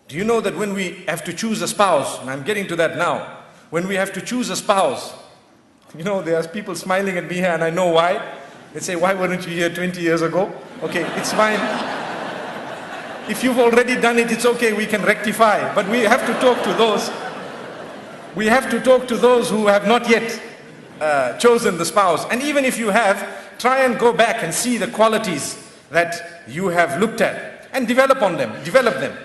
Do you know that when we have to choose a spouse, and I'm getting to that now, when we have to choose a spouse, you know, there's people smiling at me here and I know why. They say, why weren't you here 20 years ago? Okay, it's fine. If you've already done it, it's okay, we can rectify. But we have to talk to those. We have to talk to those who have not yet chosen the spouse. And even if you have, try and go back and see the qualities that you have looked at and develop on them, develop them.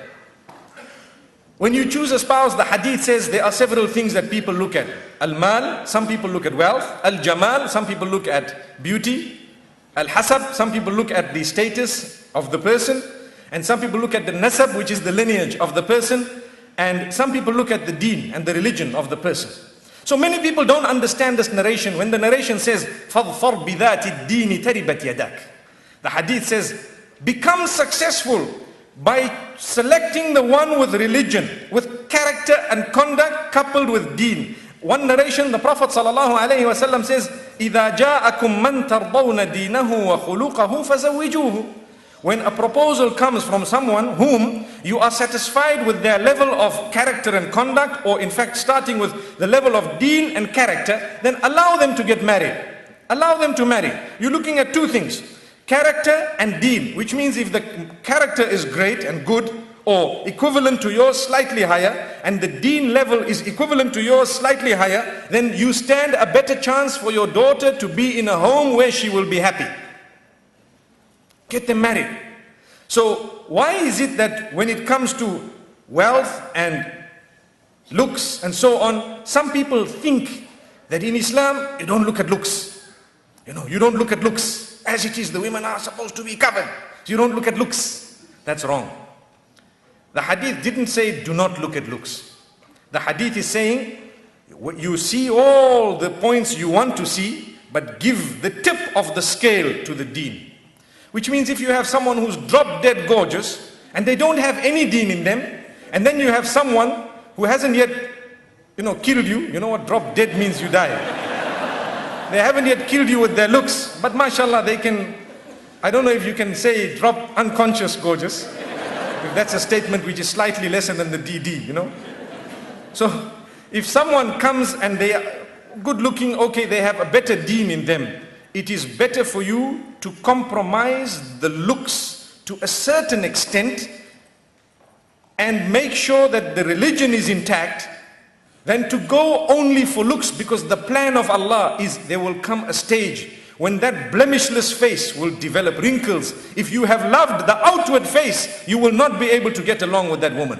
When you choose a spouse, the hadith says there are several things that people look at. Al-mal, some people look at wealth. Al-jamal, some people look at beauty. Al-hasab, some people look at the status of the person. And some people look at the nasab, which is the lineage of the person. And some people look at the deen and the religion of the person. So many people don't understand this narration. When the narration says, فَظْفَرْ بِذَاتِ الدِّينِ تَرِبَتْ يَدَاكَ, the hadith says, become successful by selecting the one with religion, with character and conduct coupled with deen. One narration, the Prophet ﷺ says, إِذَا جَاءَكُمْ مَنْ تَرْضَوْنَ دِينَهُ وَخُلُقَهُ فَزَوِّجُوهُ. When a proposal comes from someone whom you are satisfied with their level of character and conduct, or in fact starting with the level of deen and character, then allow them to get married. Allow them to marry. You're looking at two things, character and deen, which means if the character is great and good or equivalent to yours, slightly higher, and the deen level is equivalent to yours, slightly higher, then you stand a better chance for your daughter to be in a home where she will be happy. Get them married. So why is it that when it comes to wealth and looks and so on, some people think that in Islam you don't look at looks. You know, you don't look at looks. As it is, the women are supposed to be covered. So you don't look at looks. That's wrong. The hadith didn't say do not look at looks. The hadith is saying you see all the points you want to see, but give the tip of the scale to the deen. Which means if you have someone who's drop dead gorgeous and they don't have any deen in them, and then you have someone who hasn't yet, killed you. You know what drop dead means? You die. They haven't yet killed you with their looks, but mashallah they can, I don't know if you can say drop unconscious gorgeous. If that's a statement which is slightly lesser than the DD, So if someone comes and they are good looking, okay, they have a better deen in them, it is better for you to compromise the looks to a certain extent and make sure that the religion is intact than to go only for looks, because the plan of Allah is there will come a stage when that blemishless face will develop wrinkles. If you have loved the outward face, you will not be able to get along with that woman.